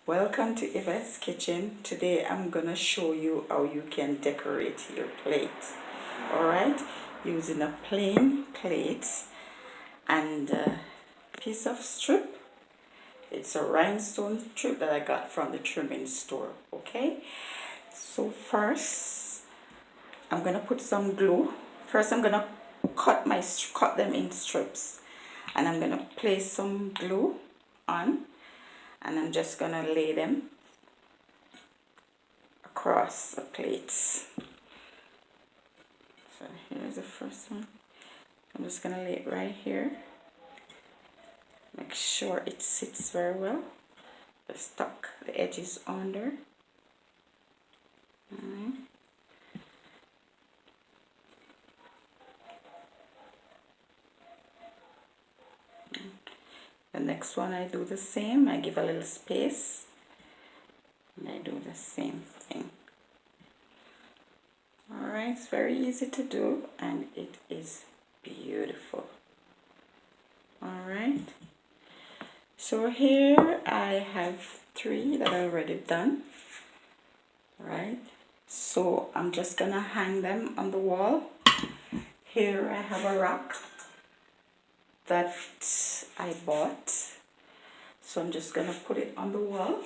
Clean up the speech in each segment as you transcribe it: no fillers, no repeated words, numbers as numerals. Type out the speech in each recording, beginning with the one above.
Welcome to Yvette's Kitchen. Today I'm gonna show you how you can decorate your plate. Alright, using a plain plate and a piece of strip. It's a rhinestone strip that I got from the trimming store. Okay, so first I'm gonna put some glue. First I'm gonna cut them in strips, and I'm gonna place some glue on, and I'm just gonna lay them across the plates. So here's the first one. I'm just gonna lay it right here. Make sure it sits very well. Just tuck the edges under. The next one I do the same. I give a little space and I do the same thing. Alright, it's very easy to do and it is beautiful. Alright, so here I have 3 that I already done. Right, so I'm just gonna hang them on the wall. Here I have a rack that I bought, so I'm just gonna put it on the wall.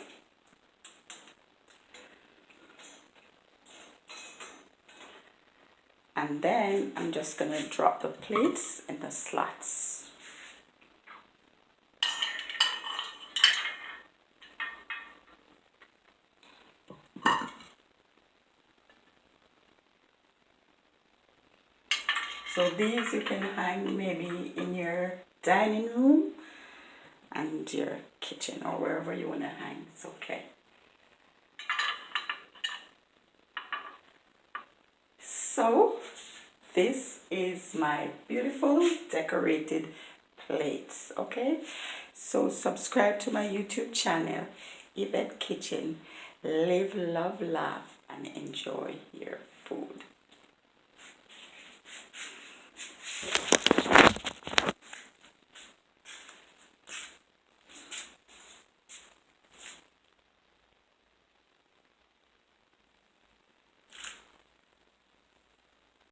And then I'm just gonna drop the plates in the slots. So these you can hang maybe in your dining room and your kitchen or wherever you want to hang. It's okay. So this is my beautiful decorated plates. Okay, so subscribe to my YouTube channel, Yvette Kitchen. Live, love, laugh, and enjoy your food.